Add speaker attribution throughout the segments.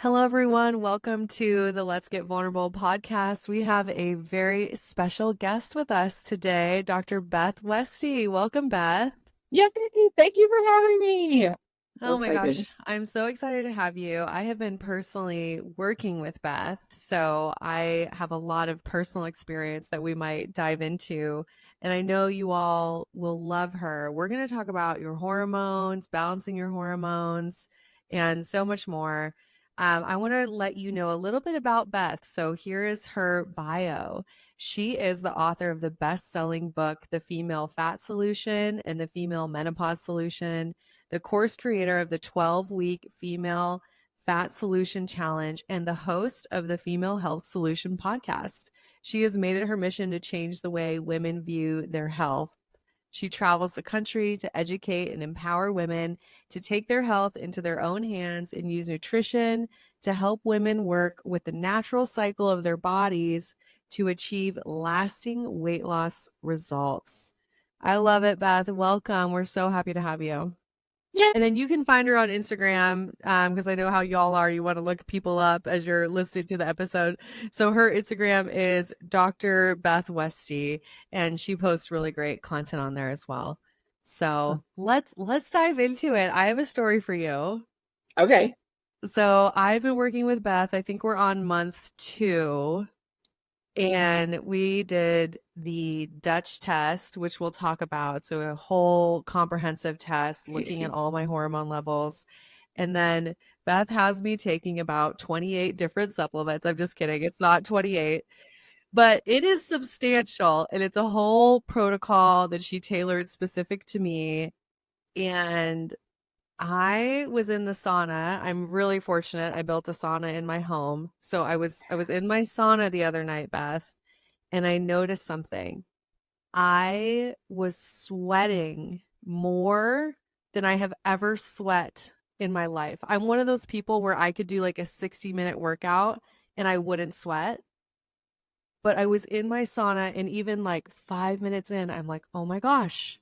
Speaker 1: Hello, everyone. Welcome to the Let's Get Vulnerable podcast. We have a very special guest with us today, Dr. Beth Westie. Welcome, Beth.
Speaker 2: Yay! Thank you for having me. So
Speaker 1: Oh my
Speaker 2: excited.
Speaker 1: gosh, I'm so excited to have you. I have been personally working with Beth, so I have a lot of personal experience that we might dive into. And I know you all will love her. We're going to talk about your hormones, balancing your hormones, and so much more. I want to let you know a little bit about Beth. So here is her bio. She is the author of the best-selling book, The Female Fat Solution and The Female Menopause Solution, the course creator of the 12-week Female Fat Solution Challenge, and the host of the Female Health Solution podcast. She has made it her mission to change the way women view their health. She travels the country to educate and empower women to take their health into their own hands and use nutrition to help women work with the natural cycle of their bodies to achieve lasting weight loss results. I love it, Beth. Welcome. We're so happy to have you.
Speaker 2: Yeah.
Speaker 1: And then you can find her on Instagram because I know how y'all are. You want to look people up as you're listening to the episode. So her Instagram is Dr. Beth Westie, and she posts really great content on there as well. So let's dive into it. I have a story for you.
Speaker 2: Okay.
Speaker 1: So I've been working with Beth. I think we're on month 2. And we did the Dutch test, which we'll talk about. So a whole comprehensive test looking at all my hormone levels. And then Beth has me taking about 28 different supplements. I'm just kidding. It's not 28, but it is substantial. And it's a whole protocol that she tailored specific to me. And I was in the sauna. I'm really fortunate. I built a sauna in my home. So I was in my sauna the other night, Beth, and I noticed something. I was sweating more than I have ever sweat in my life. I'm one of those people where I could do like a 60-minute workout and I wouldn't sweat. But I was in my sauna and even like 5 minutes in, I'm like, oh my gosh,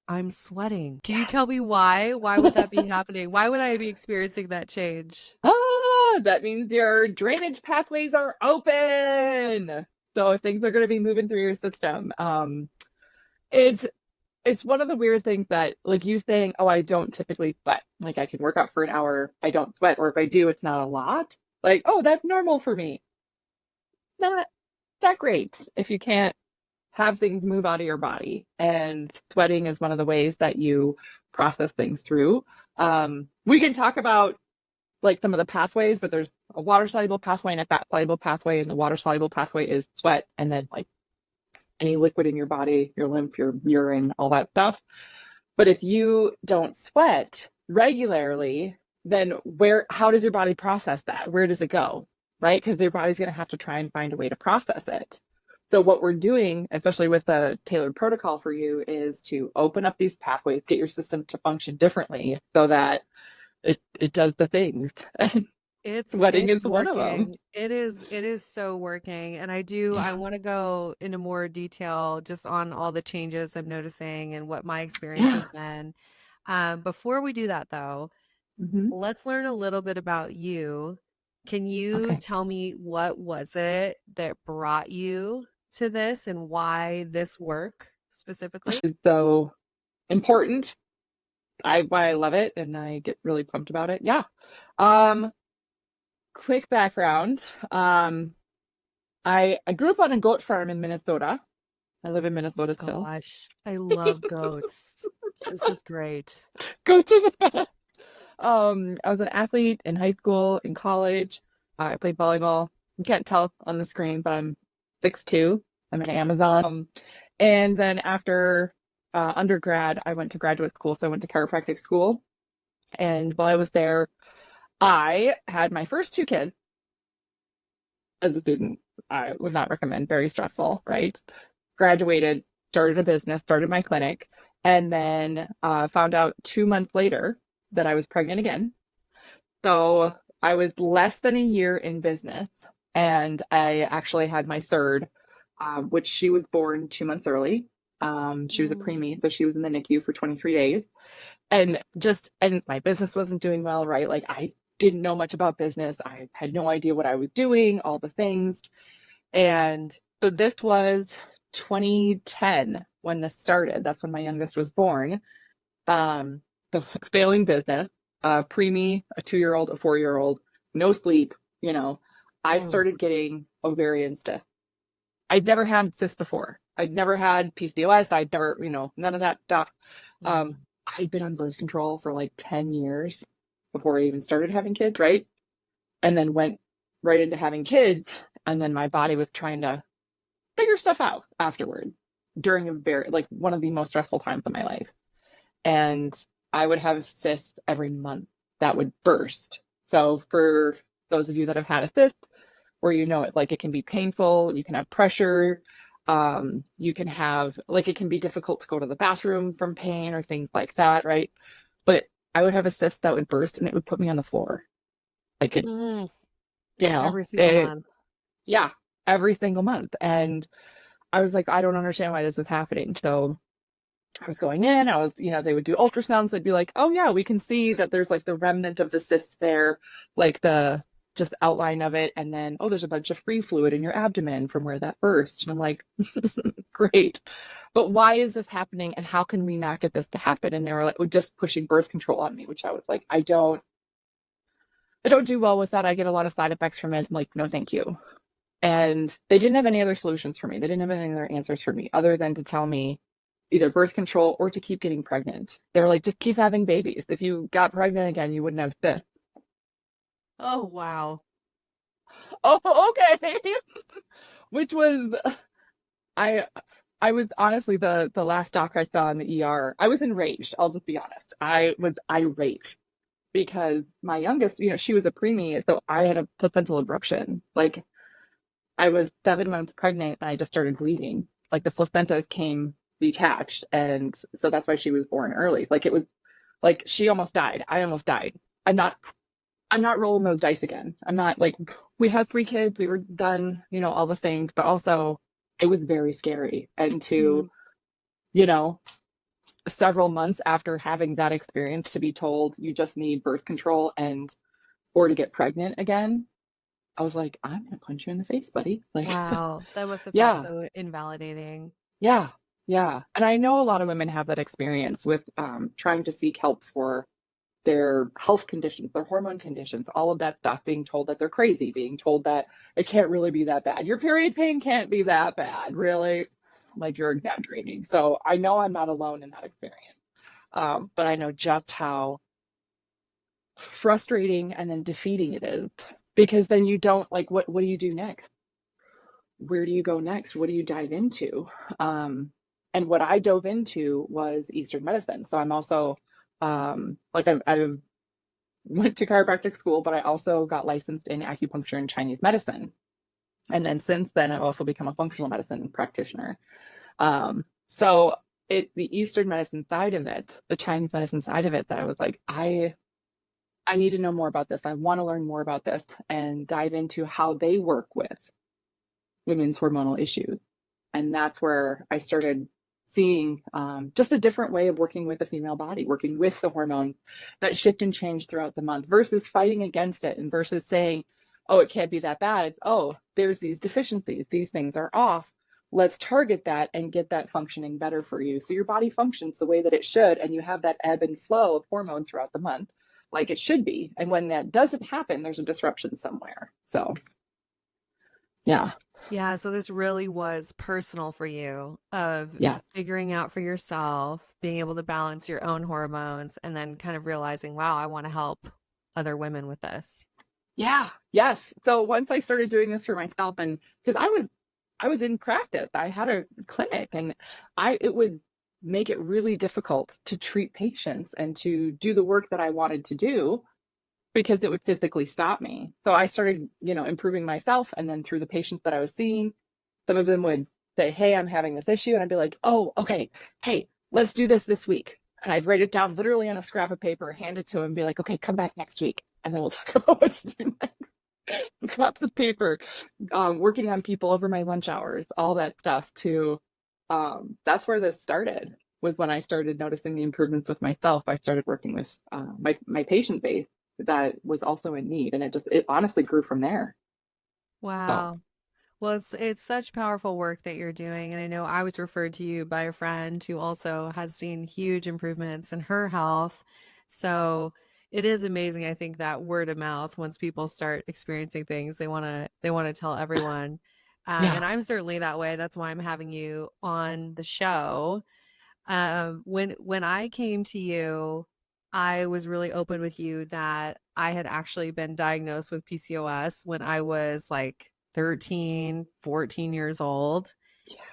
Speaker 1: I'm sweating. Can you
Speaker 2: Yeah.
Speaker 1: tell me why? Why would that be happening? Why would I be experiencing that change?
Speaker 2: That means your drainage pathways are open. So things are going to be moving through your system. It's it's one of the weird things that, like you saying, oh, I don't typically sweat. Like I can work out for an hour, I don't sweat, or if I do, it's not a lot. Like, oh, that's normal for me. Not that great if you can't have things move out of your body. And sweating is one of the ways that you process things through. We can talk about like some of the pathways, but there's a water soluble pathway and a fat soluble pathway. And the water soluble pathway is sweat and then like any liquid in your body, your lymph, your urine, all that stuff. But if you don't sweat regularly, then how does your body process that? Where does it go? Right? Because your body's going to have to try and find a way to process it. So what we're doing, especially with a tailored protocol for you, is to open up these pathways, get your system to function differently so that it does the things. Sweating
Speaker 1: It's
Speaker 2: is one of them.
Speaker 1: working. It is so working. And I
Speaker 2: Yeah.
Speaker 1: want to go into more detail just on all the changes I'm noticing and what my experience
Speaker 2: Yeah.
Speaker 1: has been. Before we do that though,
Speaker 2: Hmm.
Speaker 1: let's learn a little bit about you. Can you
Speaker 2: Okay.
Speaker 1: tell me what was it that brought you to this and why this work specifically?
Speaker 2: So important. Why I love it and I get really pumped about it. Yeah. Um, Quick background. I grew up on a goat farm in Minnesota. I live in Minnesota still.
Speaker 1: Gosh, I love goats. This is great.
Speaker 2: Goats is I was an athlete in high school, in college. I played volleyball. You can't tell on the screen, but I'm 6'2". I'm an Amazon. And then after undergrad, I went to graduate school. So I went to chiropractic school. And while I was there, I had my first 2 kids as a student. I would not recommend, very stressful, right? Graduated, started a business, started my clinic, and then found out 2 months later that I was pregnant again. So I was less than a year in business, and I actually had my third, which she was born 2 months early. She was a
Speaker 1: Mm.
Speaker 2: preemie, so she was in the NICU for 23 days. And my business wasn't doing well, right? Like didn't know much about business. I had no idea what I was doing, all the things. And so this was 2010 when this started. That's when my youngest was born. The failing business, preemie, a 2-year-old, a 4-year-old, no sleep, you know, I
Speaker 1: Mm.
Speaker 2: started getting ovarian cysts. I'd never had cysts before. I'd never had PCOS. I'd never, none of that stuff.
Speaker 1: Mm.
Speaker 2: I'd been on birth control for like 10 years before I even started having kids, right? And then went right into having kids. And then my body was trying to figure stuff out afterward during a very, like, one of the most stressful times of my life. And I would have cysts every month that would burst. So for those of you that have had a cyst, where you know it, like, it can be painful, you can have pressure, you can have, like, it can be difficult to go to the bathroom from pain or things like that, right? But I would have a cyst that would burst and it would put me on the floor. Like, it,
Speaker 1: Mm.
Speaker 2: you know,
Speaker 1: Every single
Speaker 2: it,
Speaker 1: month.
Speaker 2: yeah, every single month. And I was like, I don't understand why this is happening. So I was going in, they would do ultrasounds. They'd be like, oh yeah, we can see that there's like the remnant of the cyst there, like the just outline of it. And then, oh, there's a bunch of free fluid in your abdomen from where that burst. And I'm like, great. But why is this happening? And how can we not get this to happen? And they were like, just pushing birth control on me, which I was like, I don't do well with that. I get a lot of side effects from it. I'm like, no, thank you. And they didn't have any other solutions for me. They didn't have any other answers for me other than to tell me either birth control or to keep getting pregnant. They were like, just keep having babies. If you got pregnant again, you wouldn't have this.
Speaker 1: Oh, wow.
Speaker 2: Oh, okay. Which was, I I was honestly the last doc I saw in the ER. I was enraged. I'll just be honest. I was irate because my youngest, she was a preemie, so I had a placental abruption. Like, I was 7 months pregnant and I just started bleeding. Like, the placenta came detached, and so that's why she was born early. Like, it was like she almost died. I almost died. I'm not I'm not rolling those dice again. I'm not like, we had 3 kids, we were done, all the things, but also it was very scary. And
Speaker 1: Mm.
Speaker 2: you know, several months after having that experience to be told you just need birth control and or to get pregnant again, I was like, I'm gonna punch you in the face, buddy. Like,
Speaker 1: Wow. That must have felt
Speaker 2: yeah,
Speaker 1: so invalidating.
Speaker 2: yeah, yeah. And I know a lot of women have that experience with trying to seek help for their health conditions, their hormone conditions, all of that stuff, being told that they're crazy, being told that it can't really be that bad. Your period pain can't be that bad, really. Like, you're exaggerating. So I know I'm not alone in that experience. But I know just how frustrating and then defeating it is, because then you don't, like, what do you do next? Where do you go next? What do you dive into? And what I dove into was Eastern medicine. So I'm also like, I've went to chiropractic school, but I also got licensed in acupuncture and Chinese medicine. And then since then, I've also become a functional medicine practitioner. So the Eastern medicine side of it, the Chinese medicine side of it, that I was like, I need to know more about this. I want to learn more about this and dive into how they work with women's hormonal issues. And that's where I started seeing just a different way of working with the female body, working with the hormones that shift and change throughout the month versus fighting against it, and versus saying, oh, it can't be that bad. Oh, there's these deficiencies. These things are off. Let's target that and get that functioning better for you. So your body functions the way that it should, and you have that ebb and flow of hormone throughout the month like it should be. And when that doesn't happen, there's a disruption somewhere. So, yeah,
Speaker 1: Yeah, so this really was personal for you of
Speaker 2: yeah.
Speaker 1: figuring out for yourself, being able to balance your own hormones, and then kind of realizing, wow, I want to help other women with this.
Speaker 2: Yeah, yes. So once I started doing this for myself, and because I was in practice, I had a clinic, and it would make it really difficult to treat patients and to do the work that I wanted to do because it would physically stop me. So I started, improving myself, and then through the patients that I was seeing, some of them would say, "Hey, I'm having this issue," and I'd be like, "Oh, okay. Hey, let's do this week." And I'd write it down literally on a scrap of paper, hand it to him, and be like, "Okay, come back next week, and then we'll talk about what to do next." Scraps of paper, working on people over my lunch hours, all that stuff. To That's where this started. Was when I started noticing the improvements with myself. I started working with my patient base, that was also in need, and it honestly grew from there. So
Speaker 1: Wow. Well, it's such powerful work that you're doing, and I know I was referred to you by a friend who also has seen huge improvements in her health. So it is amazing, I think, that word of mouth, once people start experiencing things, they want to tell everyone.
Speaker 2: yeah,
Speaker 1: And I'm certainly that way. That's why I'm having you on the show. When I came to you, I was really open with you that I had actually been diagnosed with PCOS when I was like 13, 14 years old.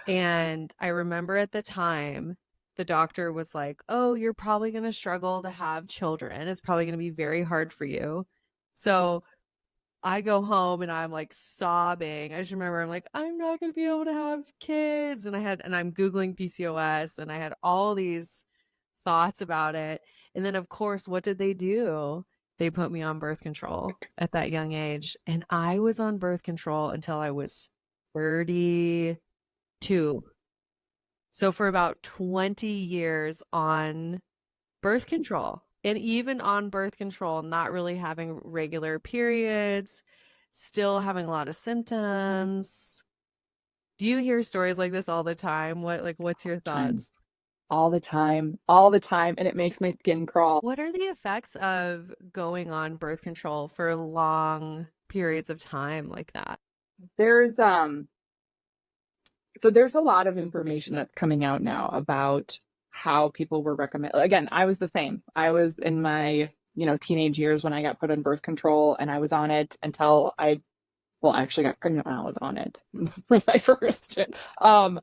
Speaker 1: And I remember at the time, the doctor was like, "Oh, you're probably going to struggle to have children. It's probably going to be very hard for you." So I go home and I'm like sobbing. I just remember I'm like, I'm not going to be able to have kids. And I'm Googling PCOS and I had all these thoughts about it. And then, of course, what did they do? They put me on birth control at that young age. And I was on birth control until I was 32. So for about 20 years on birth control. And even on birth control, not really having regular periods, still having a lot of symptoms. Do you hear stories like this all the time? What's your
Speaker 2: time,
Speaker 1: thoughts?
Speaker 2: all the time, and it makes my skin crawl.
Speaker 1: What are the effects of going on birth control for long periods of time like that?
Speaker 2: There's So there's a lot of information that's coming out now about how people were recommend. Again, I was the same. I was in my, teenage years when I got put on birth control, and I was on it until I actually got pregnant when I was on it with my first. Um,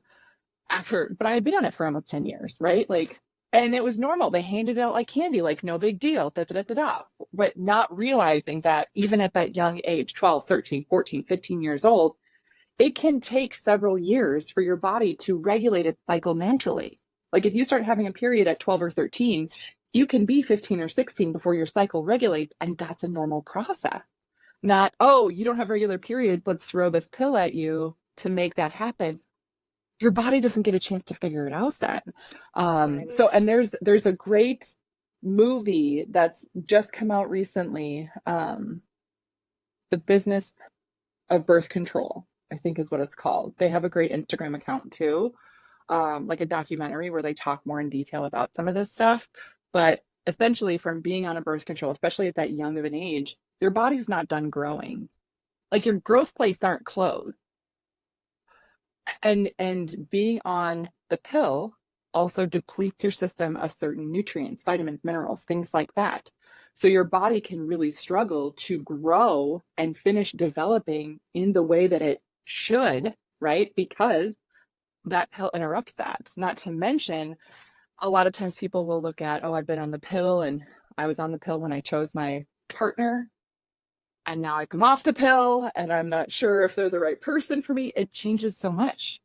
Speaker 2: but I had been on it for almost 10 years, right? Like, and it was normal. They handed it out like candy, like no big deal, da, da, da, da, da. But not realizing that even at that young age, 12, 13, 14, 15 years old, it can take several years for your body to regulate its cycle naturally. Like if you start having a period at 12 or 13, you can be 15 or 16 before your cycle regulates, and that's a normal process. Not, oh, you don't have regular periods, let's throw this pill at you to make that happen. Your body doesn't get a chance to figure it out then. So, and there's a great movie that's just come out recently, The Business of Birth Control, I think is what it's called. They have a great Instagram account too, like a documentary where they talk more in detail about some of this stuff. But essentially, from being on a birth control, especially at that young of an age, your body's not done growing. Like your growth plates aren't closed. And being on the pill also depletes your system of certain nutrients, vitamins, minerals, things like that. So your body can really struggle to grow and finish developing in the way that it should, right? Because that pill interrupts that. Not to mention, a lot of times people will look at, oh, I've been on the pill and I was on the pill when I chose my partner. And now I come off the pill and I'm not sure if they're the right person for me. It changes so much,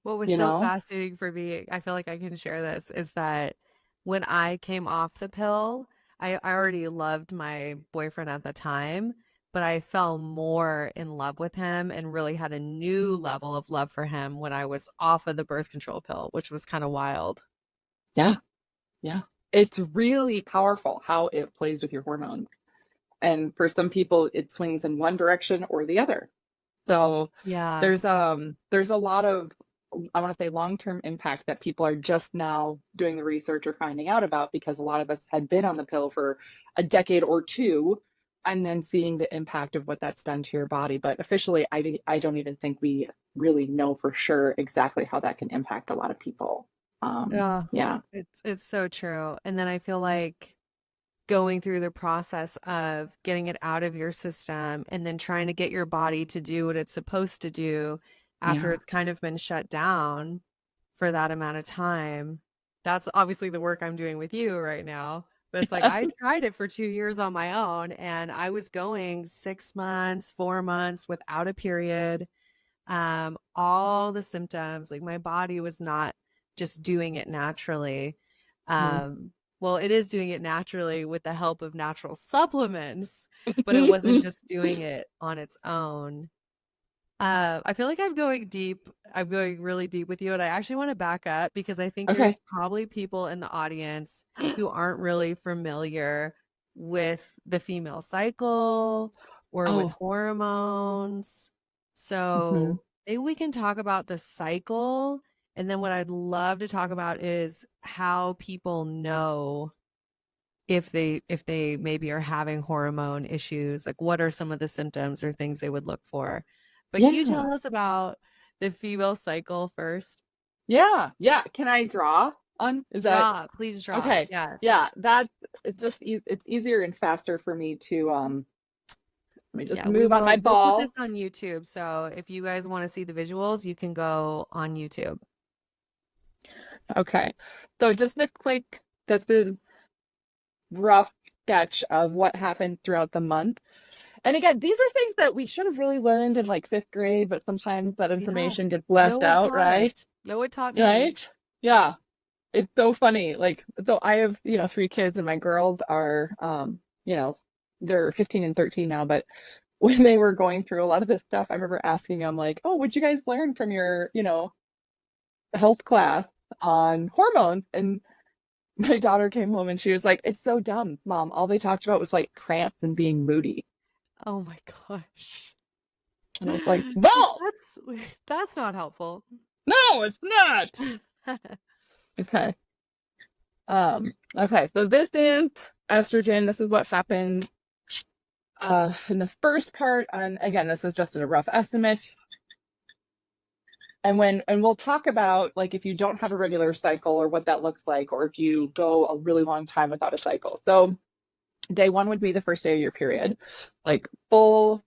Speaker 1: What was
Speaker 2: you
Speaker 1: so
Speaker 2: know?
Speaker 1: fascinating for me, I feel like I can share this, is that when I came off the pill, I already loved my boyfriend at the time, but I fell more in love with him and really had a new level of love for him when I was off of the birth control pill, which was kind of wild.
Speaker 2: Yeah, yeah. It's really powerful how it plays with your hormones. And for some people, it swings in one direction or the other. So
Speaker 1: Yeah.
Speaker 2: there's a lot of, I want to say, long-term impact that people are just now doing the research or finding out about, because a lot of us had been on the pill for a decade or two and then seeing the impact of what that's done to your body. But officially, I don't even think we really know for sure exactly how that can impact a lot of people.
Speaker 1: Yeah.
Speaker 2: Yeah.
Speaker 1: It's so true. And then I feel like going through the process of getting it out of your system and then trying to get your body to do what it's supposed to do after
Speaker 2: Yeah.
Speaker 1: it's kind of been shut down for that amount of time. That's obviously the work I'm doing with you right now. But it's like I tried it for 2 years on my own and I was going 6 months, 4 months without a period. All the symptoms, like my body was not just doing it naturally. Um, well, it is doing it naturally with the help of natural supplements, but it wasn't just doing it on its own. I feel like I'm going deep. I'm going really deep with you, and I actually want to back up because I think there's
Speaker 2: Okay.
Speaker 1: probably people in the audience who aren't really familiar with the female cycle or with
Speaker 2: Oh,
Speaker 1: hormones.
Speaker 2: hmm
Speaker 1: So maybe we can talk about the cycle. And then what I'd love to talk about is how people know if they maybe are having hormone issues, like what are some of the symptoms or things they would look for. But can you
Speaker 2: yeah.
Speaker 1: tell us about the female cycle first?
Speaker 2: Yeah. Yeah. Can I draw on? Is that
Speaker 1: Draw, please draw.
Speaker 2: okay? Yeah,
Speaker 1: Yes.
Speaker 2: that it's just it's easier and faster for me to let me just
Speaker 1: Yeah, we
Speaker 2: move on my
Speaker 1: will we'll put this
Speaker 2: ball.
Speaker 1: on YouTube. So if you guys want to see the visuals, you can go on YouTube.
Speaker 2: Okay. So just a quick that's a rough sketch of what happened throughout the month. And again, these are things that we should have really learned in like fifth grade, but sometimes that
Speaker 1: Yeah.
Speaker 2: information gets
Speaker 1: No
Speaker 2: left
Speaker 1: one
Speaker 2: out,
Speaker 1: taught us.
Speaker 2: right?
Speaker 1: No one taught me.
Speaker 2: Right? Yeah. It's so funny. Like, so I have, three kids and my girls are, they're 15 and 13 now, but when they were going through a lot of this stuff, I remember asking them like, oh, what'd you guys learn from your, health class on hormones? And my daughter came home and she was like, it's so dumb, Mom. All they talked about was like cramps and being moody.
Speaker 1: Oh my gosh.
Speaker 2: And I was like, well,
Speaker 1: That's that's not helpful.
Speaker 2: no, it's not. Okay. Okay, so this is estrogen. This is what happened in the first part. And again, this is just a rough estimate. And we'll talk about like if you don't have a regular cycle or what that looks like, or if you go a really long time without a cycle. So day one would be the first day of your period, like full,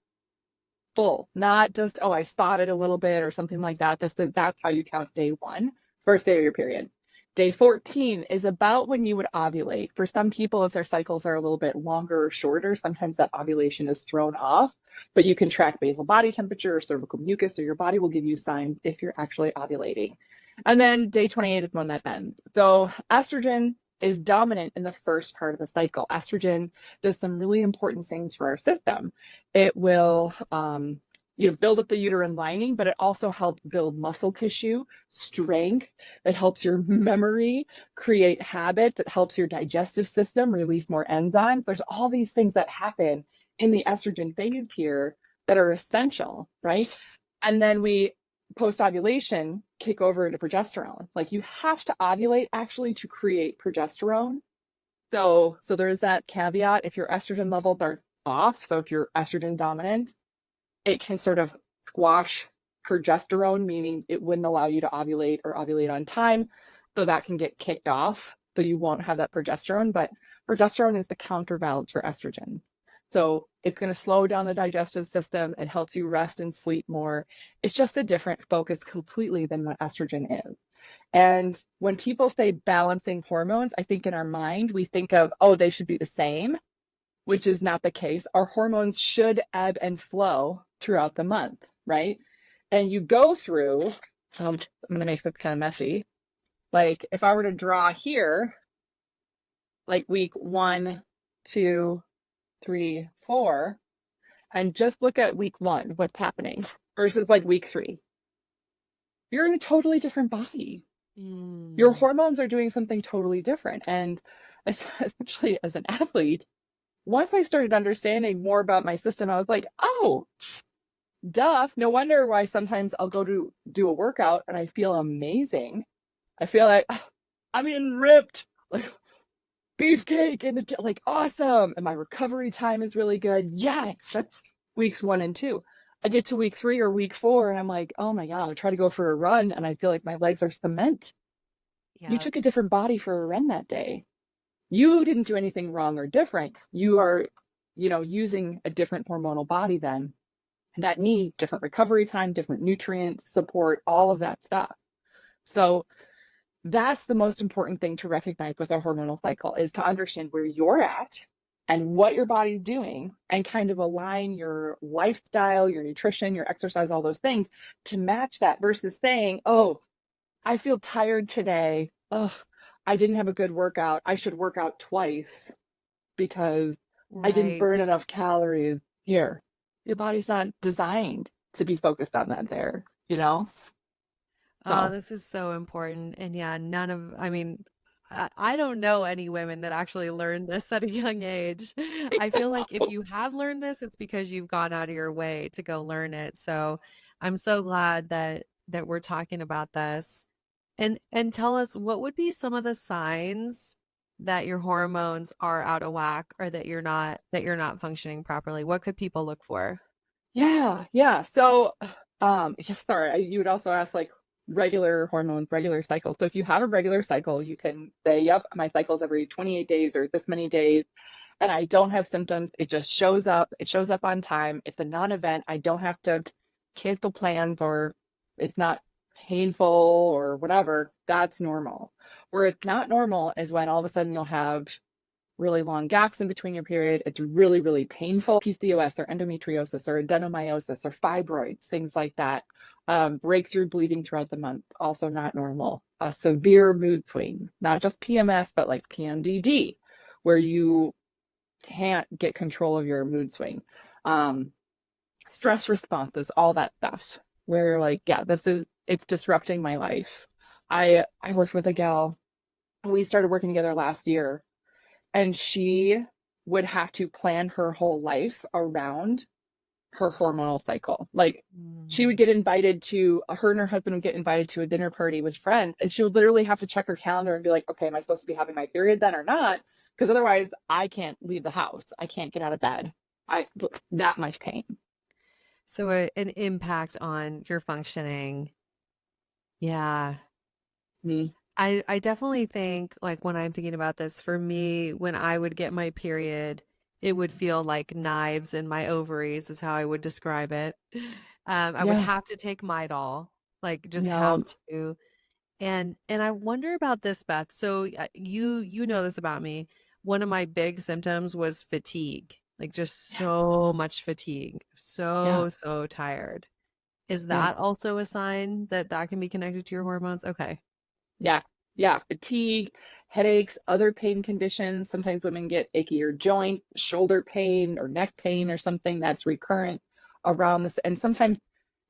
Speaker 2: not just, oh, I spotted a little bit or something like that. That's how you count day one, first day of your period. Day 14 is about when you would ovulate. For some people, if their cycles are a little bit longer or shorter, sometimes that ovulation is thrown off, but you can track basal body temperature or cervical mucus, or your body will give you signs if you're actually ovulating. And then day 28 is when that ends. So estrogen is dominant in the first part of the cycle. Estrogen does some really important things for our system. It will build up the uterine lining, but it also helps build muscle tissue, strength. It helps your memory, create habits. It helps your digestive system release more enzymes. There's all these things that happen in the estrogen phase here that are essential, right? And then we post ovulation kick over into progesterone. Like you have to ovulate actually to create progesterone. So there's that caveat. If your estrogen levels are off, so if you're estrogen dominant, it can sort of squash progesterone, meaning it wouldn't allow you to ovulate or ovulate on time. So that can get kicked off. So you won't have that progesterone. But progesterone is the counterbalance for estrogen. So it's going to slow down the digestive system. It helps you rest and sleep more. It's just a different focus completely than what estrogen is. And when people say balancing hormones, I think in our mind, we think of, oh, they should be the same, which is not the case. Our hormones should ebb and flow throughout the month, right? And you go through, I'm going to make this kind of messy. Like if I were to draw here, like week 1, 2, 3, 4, and just look at week 1, what's happening versus like week 3, you're in a totally different body. Your
Speaker 1: Mm.
Speaker 2: hormones are doing something totally different. And especially as an athlete, once I started understanding more about my system, I was like, oh, duh. No wonder why sometimes I'll go to do a workout and I feel amazing. I feel like I'm in ripped, like beefcake and like awesome. And my recovery time is really good. Yeah, that's weeks 1 and 2. I get to week 3 or week 4 and I'm like, oh my God, I try to go for a run and I feel like my legs are cement. You
Speaker 1: Yeah.
Speaker 2: took a different body for a run that day. You didn't do anything wrong or different. You are, using a different hormonal body then that needs different recovery time, different nutrient support, all of that stuff. So that's the most important thing to recognize with a hormonal cycle is to understand where you're at and what your body's doing and kind of align your lifestyle, your nutrition, your exercise, all those things to match that versus saying, oh, I feel tired today. Oh, I didn't have a good workout. I should work out twice because I didn't
Speaker 1: Right.
Speaker 2: burn enough calories here. Your body's not designed to be focused on that there.
Speaker 1: Oh,
Speaker 2: So,
Speaker 1: this is so important. And yeah, none of, I mean, I don't know any women that actually learned this at a young age. I feel like if you have learned this, it's because you've gone out of your way to go learn it. So I'm so glad that we're talking about this. And tell us, what would be some of the signs that your hormones are out of whack, or that you're not functioning properly? What could people look for?
Speaker 2: Yeah, yeah. So, just sorry, you would also ask like regular hormones, regular cycle. So if you have a regular cycle, you can say, "Yep, my cycle's every 28 days or this many days, and I don't have symptoms. It just shows up. It shows up on time. It's a non-event. I don't have to cancel plans or it's not painful or whatever." That's normal. Where it's not normal is when all of a sudden you'll have really long gaps in between your period. It's really, really painful. PCOS or endometriosis or adenomyosis or fibroids, things like that. Breakthrough bleeding throughout the month, also not normal. A severe mood swing, not just PMS, but like PMDD, where you can't get control of your mood swing. Um, Stress responses, all that stuff, where you're like, yeah, it's disrupting my life. I was with a gal, we started working together last year, and she would have to plan her whole life around her hormonal cycle. Like she would
Speaker 1: Mm.
Speaker 2: get invited to, her and her husband would get invited to a dinner party with friends, and she would literally have to check her calendar and be like, okay, am I supposed to be having my period then or not? Because otherwise I can't leave the house. I can't get out of bed. I that much pain.
Speaker 1: So an impact on your functioning. Yeah.
Speaker 2: Me.
Speaker 1: I definitely think, like, when I'm thinking about this, for me, when I would get my period, it would feel like knives in my ovaries is how I would describe it. I would
Speaker 2: Yeah.
Speaker 1: have to take Midol, like just have
Speaker 2: No.
Speaker 1: to. And I wonder about this, Beth. So you know this about me. One of my big symptoms was fatigue, like just
Speaker 2: Yeah.
Speaker 1: so much fatigue,
Speaker 2: Yeah.
Speaker 1: so tired. Is
Speaker 2: Yeah.
Speaker 1: that also a sign that that can be connected to your hormones? Okay.
Speaker 2: Yeah. Yeah. Fatigue, headaches, other pain conditions. Sometimes women get achier joint, shoulder pain, or neck pain, or something that's recurrent around this. And sometimes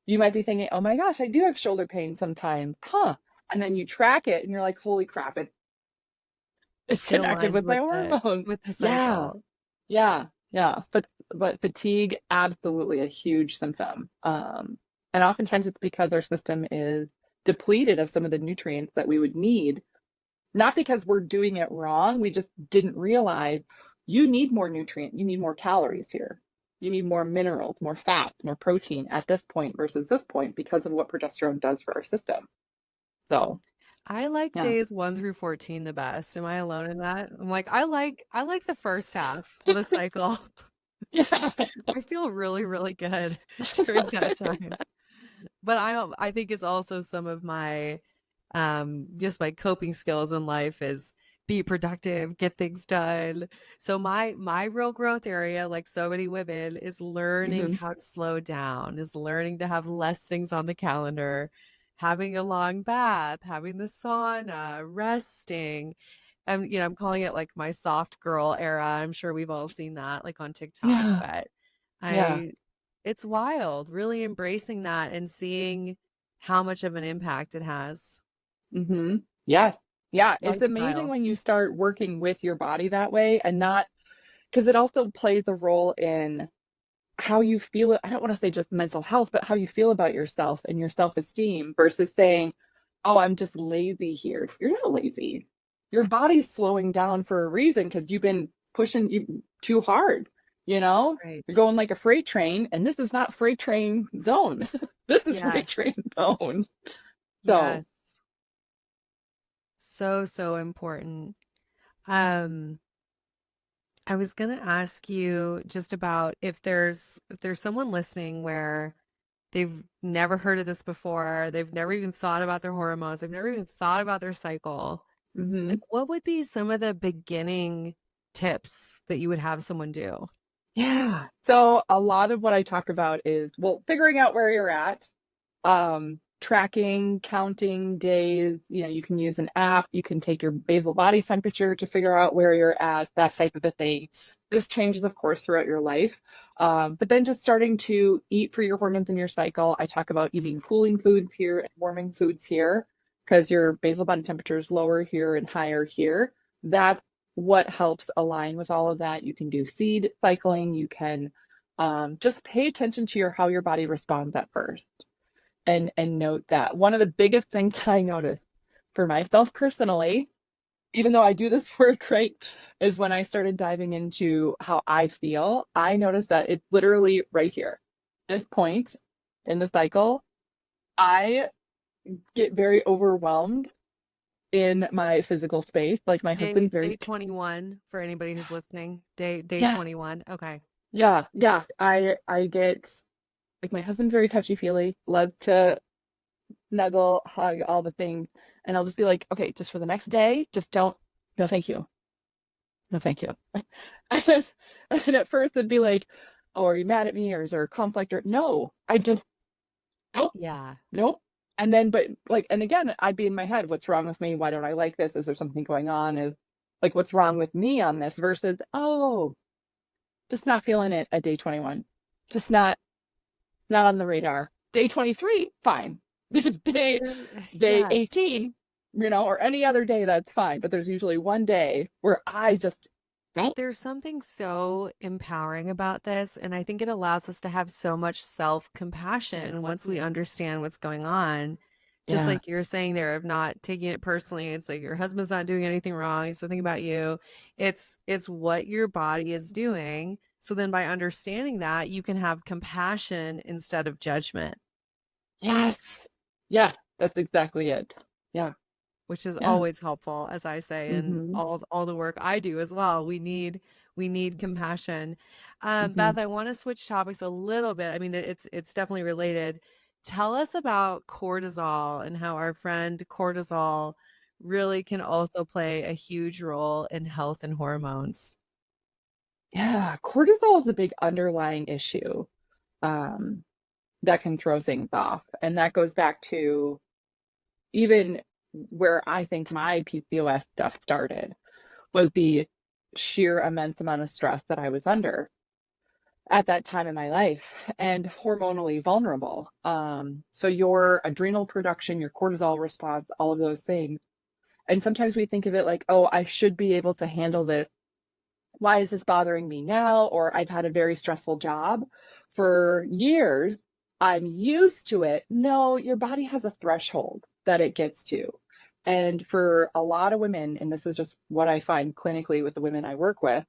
Speaker 2: you might be thinking, oh my gosh, I do have shoulder pain sometimes. Huh. And then you track it and you're like, holy crap, it's
Speaker 1: It
Speaker 2: connected
Speaker 1: aligns
Speaker 2: with my hormones.
Speaker 1: with the
Speaker 2: Yeah.
Speaker 1: cycle.
Speaker 2: Yeah. Yeah. But fatigue, absolutely a huge symptom. And oftentimes it's because our system is depleted of some of the nutrients that we would need, not because we're doing it wrong. We just didn't realize you need more nutrient. You need more calories here. You need more minerals, more fat, more protein at this point versus this point because of what progesterone does for our system. So,
Speaker 1: I like
Speaker 2: yeah.
Speaker 1: days 1 through 14 the best. Am I alone in that? I'm like, I like the first half of the cycle.
Speaker 2: Yeah.
Speaker 1: I feel really good during that time. But I think it's also some of my just my coping skills in life is be productive, get things done. So my real growth area, like so many women, is learning
Speaker 2: Mhm.
Speaker 1: how to slow down, is learning to have less things on the calendar, having a long bath, having the sauna, resting. I'm calling it like my soft girl era. I'm sure we've all seen that like on TikTok,
Speaker 2: Yeah.
Speaker 1: but
Speaker 2: Yeah.
Speaker 1: I it's wild, really embracing that and seeing how much of an impact it has.
Speaker 2: Hmm. Yeah. Yeah. It's amazing
Speaker 1: Lifestyle.
Speaker 2: when you start working with your body that way and not because it also plays a role in how you feel. I don't want to say just mental health, but how you feel about yourself and your self-esteem versus saying, oh, I'm just lazy here. You're not lazy. Your body's slowing down for a reason because you've been pushing you too hard. You know, you're
Speaker 1: Right.
Speaker 2: going like a freight train, and this is not freight train zone. This is freight
Speaker 1: Yes.
Speaker 2: train zone. So,
Speaker 1: Yes. So important. Um, I was gonna ask you just about if there's someone listening where they've never heard of this before, they've never even thought about their hormones, they've never even thought about their cycle. Like
Speaker 2: mhm.
Speaker 1: what would be some of the beginning tips that you would have someone do?
Speaker 2: Yeah. So a lot of what I talk about is, well, figuring out where you're at, tracking, counting days. You know, you can use an app, you can take your basal body temperature to figure out where you're at, that type of a thing. This changes, of course, throughout your life. But then just starting to eat for your hormones in your cycle. I talk about eating cooling foods here and warming foods here. because your basal body temperature is lower here and higher here. That's what helps align with all of that. You can do seed cycling. You can just pay attention to how your body responds at first, and note that. One of the biggest things I noticed for myself personally, even though I do this work, right, is when I started diving into how I feel, I noticed that it's literally right here. At this point in the cycle, I get very overwhelmed in my physical space. Like my husband
Speaker 1: Day
Speaker 2: very,
Speaker 1: 21 for anybody who's listening. Day
Speaker 2: yeah,
Speaker 1: 21. Okay.
Speaker 2: yeah. I get like my husband's very touchy feely, love to snuggle, hug, all the things. And I'll just be like, okay, just for the next day, just don't, no, thank you. No, thank you. I said, at first it'd be like, oh, are you mad at me? Or is there a conflict? Or no, I just, nope,
Speaker 1: Yeah.
Speaker 2: nope. And then, but like, and again, I'd be in my head, what's wrong with me? Why don't I like this? Is there something going on? Is like, what's wrong with me on this versus, oh, just not feeling it at day 21. Just not on the radar. Day 23, fine. This is day
Speaker 1: Yes.
Speaker 2: 18, or any other day, that's fine. But there's usually one day where I just, nope.
Speaker 1: There's something so empowering about this, and I think it allows us to have so much self-compassion once we understand what's going on. Just
Speaker 2: Yeah.
Speaker 1: like you're saying there, of not taking it personally. It's like your husband's not doing anything wrong. It's something about you. It's what your body is doing. So then by understanding that, you can have compassion instead of judgment,
Speaker 2: Yes. Yeah. That's exactly it. Yeah.
Speaker 1: which is
Speaker 2: Yeah.
Speaker 1: always helpful, as I say, and
Speaker 2: Mm-hmm.
Speaker 1: all the work I do as well. We need compassion.
Speaker 2: Mm-hmm.
Speaker 1: Beth, I want to switch topics a little bit. I mean, it's definitely related. Tell us about cortisol and how our friend cortisol really can also play a huge role in health and hormones.
Speaker 2: Yeah. Cortisol is a big underlying issue um, that can throw things off. And that goes back to even where I think my PCOS stuff started was the sheer immense amount of stress that I was under at that time in my life and hormonally vulnerable. So your adrenal production, your cortisol response, all of those things. And sometimes we think of it like, oh, I should be able to handle this. Why is this bothering me now? Or I've had a very stressful job for years. I'm used to it. No, your body has a threshold that it gets to. And for a lot of women, and this is just what I find clinically with the women I work with,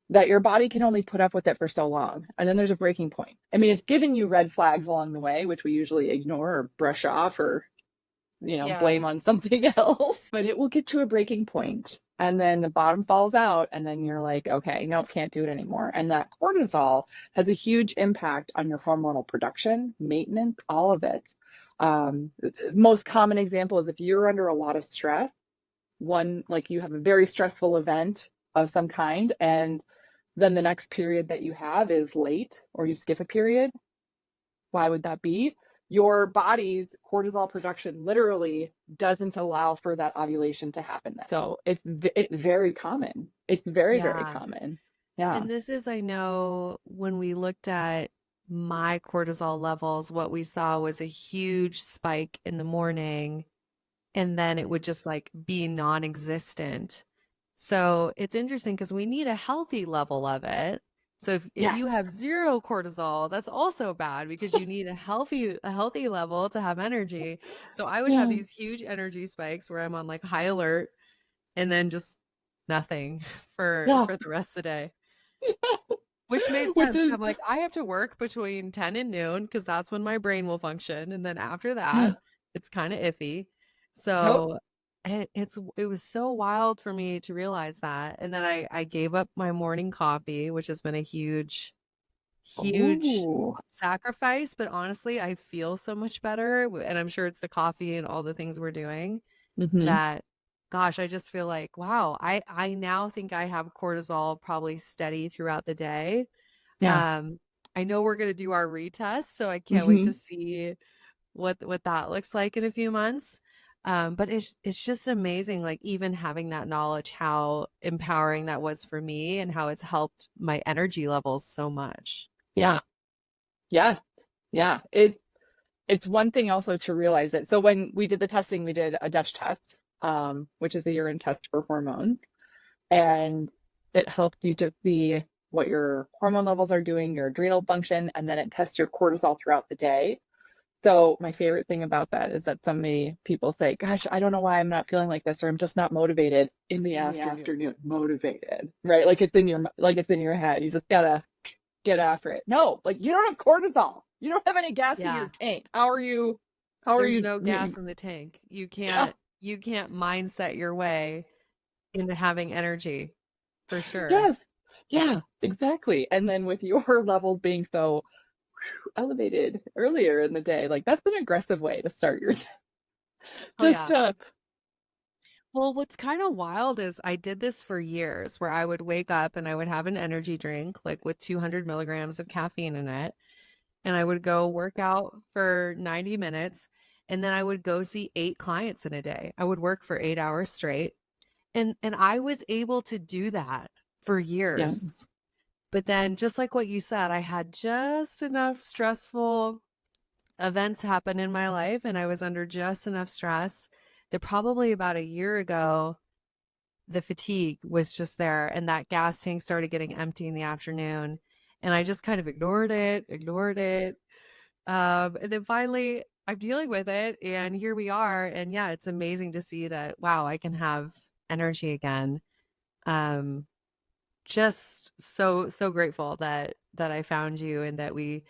Speaker 2: that your body can only put up with it for so long. And then there's a breaking point. I mean, it's giving you red flags along the way, which we usually ignore or brush off or, blame
Speaker 1: Yes.
Speaker 2: on something else, but it will get to a breaking point and then the bottom falls out. And then you're like, okay, nope, can't do it anymore. And that cortisol has a huge impact on your hormonal production, maintenance, all of it. Most common example is if you're under a lot of stress, one, like you have a very stressful event of some kind, and then the next period that you have is late or you skip a period. Why would that be? Your body's cortisol production literally doesn't allow for that ovulation to happen. So it's very common. It's very, very
Speaker 1: Yeah.
Speaker 2: common. Yeah.
Speaker 1: And this is, I know, when we looked at my cortisol levels, what we saw was a huge spike in the morning, and then it would just like be non-existent. So it's interesting because we need a healthy level of it. So if
Speaker 2: Yeah.
Speaker 1: you have zero cortisol, that's also bad because you need a healthy level to have energy. So I would have
Speaker 2: Yeah.
Speaker 1: these huge energy spikes where I'm on like high alert and then just nothing for
Speaker 2: Yeah.
Speaker 1: for the rest of the day. Which made
Speaker 2: Which
Speaker 1: sense.
Speaker 2: is,
Speaker 1: I'm like, I have to work between 10 and noon because that's when my brain will function. And then after
Speaker 2: yeah.
Speaker 1: that, it's kind of iffy.
Speaker 2: Yep.
Speaker 1: So it was so wild for me to realize that. And then I gave up my morning coffee, which has been a huge
Speaker 2: Oh.
Speaker 1: sacrifice. But honestly, I feel so much better. And I'm sure it's the coffee and all the things we're doing
Speaker 2: Mm-hmm.
Speaker 1: that, gosh, I just feel like, wow, I now think I have cortisol probably steady throughout the day.
Speaker 2: Yeah.
Speaker 1: um, I know we're gonna do our retest, so I can't wait
Speaker 2: Mm-hmm.
Speaker 1: to see what that looks like in a few months. But it's just amazing, like even having that knowledge, how empowering that was for me and how it's helped my energy levels so much.
Speaker 2: Yeah. Yeah. Yeah. it's one thing also to realize it. So when we did the testing, we did a Dutch test, which is the urine test for hormones, and it helped you to see what your hormone levels are doing, your adrenal function, and then it tests your cortisol throughout the day. So my favorite thing about that is that so many people say, "Gosh, I don't know why I'm not feeling like this, or I'm just not motivated in the afternoon." Motivated, right? Like it's in your head. You just gotta get after it. No, like you don't have cortisol. You don't have any gas in your
Speaker 1: Yeah.
Speaker 2: tank. How are you? How are
Speaker 1: There's
Speaker 2: you?
Speaker 1: no gas in the tank.
Speaker 2: Yeah,
Speaker 1: You can't mindset your way into having energy for sure.
Speaker 2: yes, yeah, exactly. And then with your levels being so elevated earlier in the day, like that's an aggressive way to start your
Speaker 1: Oh
Speaker 2: just
Speaker 1: yeah. Well, what's kind of wild is I did this for years where I would wake up and I would have an energy drink like with 200 milligrams of caffeine in it. And I would go work out for 90 minutes. And then I would go see 8 clients in a day. I would work for 8 hours straight. And I was able to do that for
Speaker 2: yeah,
Speaker 1: years. But then just like what you said, I had just enough stressful events happen in my life and I was under just enough stress that probably about a year ago the fatigue was just there and that gas tank started getting empty in the afternoon and I just kind of ignored it. And then finally I'm dealing with it and here we are. And yeah, it's amazing to see that, wow, I can have energy again. Um, just so grateful that I found you and that we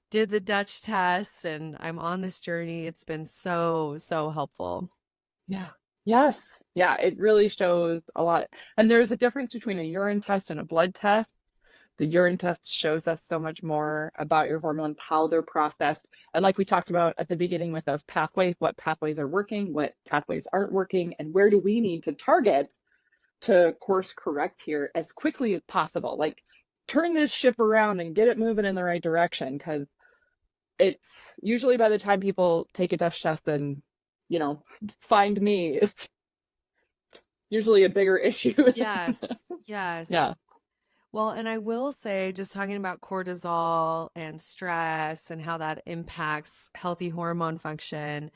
Speaker 1: did the Dutch test and I'm on this journey. It's been so helpful.
Speaker 2: yeah, yes, yeah. It really shows a lot. And there's a difference between a urine test and a blood test. The urine test shows us so much more about your hormones, how they're processed. And like we talked about at the beginning with those pathways, what pathways are working, what pathways aren't working, and where do we need to target to course correct here as quickly as possible. Like turn this ship around and get it moving in the right direction. Cause it's usually by the time people take a Dutch test and, you know, find me, it's usually a bigger issue.
Speaker 1: Yes, yes.
Speaker 2: Yeah.
Speaker 1: Well, and I will say, just talking about cortisol and stress and how that impacts healthy hormone function,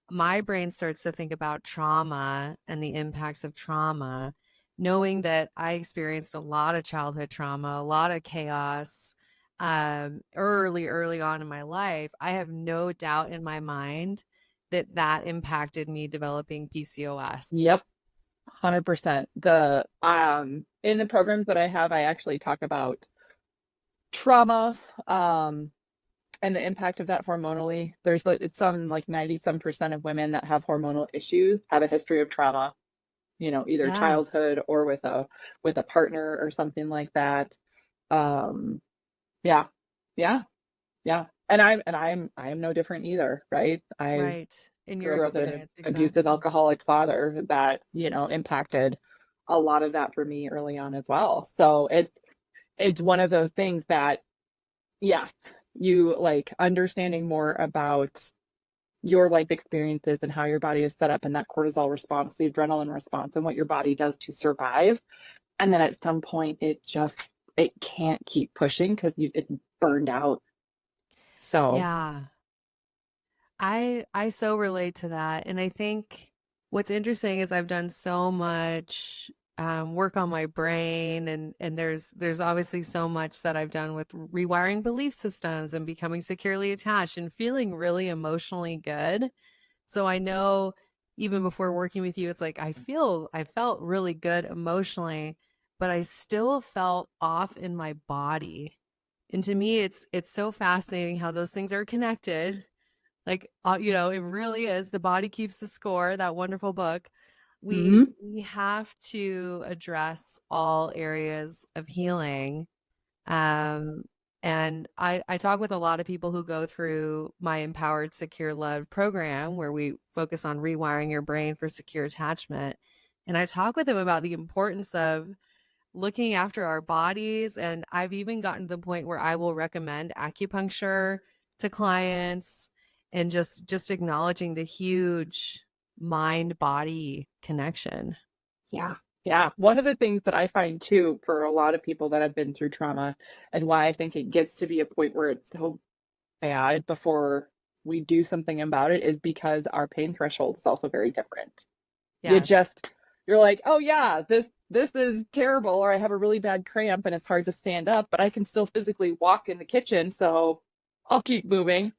Speaker 1: my brain starts to think about trauma and the impacts of trauma, knowing that I experienced a lot of childhood trauma, a lot of chaos, early on in my life. I have no doubt in my mind that that impacted me developing PCOS.
Speaker 2: Yep. 100%. The in the programs that I have, I actually talk about trauma and the impact of that hormonally. There's like it's some like 90 some percent of women that have hormonal issues have a history of trauma, you know, either
Speaker 1: Yeah,
Speaker 2: childhood or with a partner or something like that. Um yeah. Yeah. Yeah. I am no different either, right? I
Speaker 1: right. In your
Speaker 2: grew up with an
Speaker 1: experience,
Speaker 2: abusive
Speaker 1: exactly.
Speaker 2: alcoholic father that, you know, impacted a lot of that for me early on as well. So it's one of those things that, yes, you like understanding more about your life experiences and how your body is set up and that cortisol response, the adrenaline response, and what your body does to survive. And then at some point, it can't keep pushing because it's burned out. So,
Speaker 1: Yeah. I so relate to that. And I think what's interesting is I've done so much work on my brain and there's obviously so much that I've done with rewiring belief systems and becoming securely attached and feeling really emotionally good. So I know even before working with you, it's like I felt really good emotionally, but I still felt off in my body. And to me, it's so fascinating how those things are connected like, it really is. The body keeps the score, that wonderful book.
Speaker 2: mhm.
Speaker 1: We have to address all areas of healing. Um, and I talk with a lot of people who go through my Empowered Secure Love program where we focus on rewiring your brain for secure attachment. And I talk with them about the importance of looking after our bodies. And I've even gotten to the point where I will recommend acupuncture to clients and just acknowledging the huge mind body connection.
Speaker 2: Yeah. Yeah. One of the things that I find too for a lot of people that have been through trauma and why I think it gets to be a point where it's so bad before we do something about it is because our pain threshold is also very different. You
Speaker 1: Yes.
Speaker 2: just, you're like, oh yeah, this is terrible, or I have a really bad cramp and it's hard to stand up, but I can still physically walk in the kitchen, so I'll keep moving.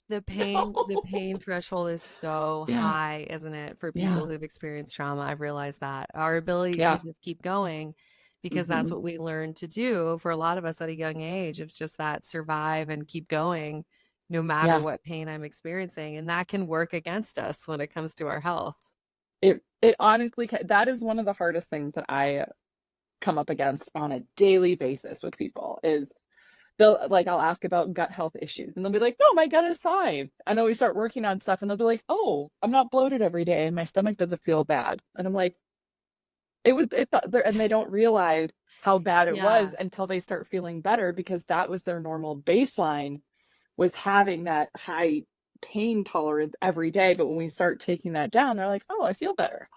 Speaker 1: The pain threshold is so
Speaker 2: Yeah,
Speaker 1: high, isn't it, for
Speaker 2: yeah,
Speaker 1: people who've experienced trauma? I've realized that our ability to
Speaker 2: yeah.
Speaker 1: just keep going, because that's
Speaker 2: Hmm.
Speaker 1: what we learned to do for a lot of us at a young age. It's just that survive and keep going no matter
Speaker 2: Yeah.
Speaker 1: what pain I'm experiencing. And that can work against us when it comes to our health.
Speaker 2: It honestly that is one of the hardest things that I come up against on a daily basis with people is they'll like I'll ask about gut health issues and they'll be like, no, my gut is fine. And then we start working on stuff and they'll be like, oh, I'm not bloated every day and my stomach doesn't feel bad. And I'm like, and they don't realize how bad it was
Speaker 1: Yeah.
Speaker 2: until they start feeling better because that was their normal baseline, was having that high pain tolerance every day. But when we start taking that down, they're like, oh, I feel better.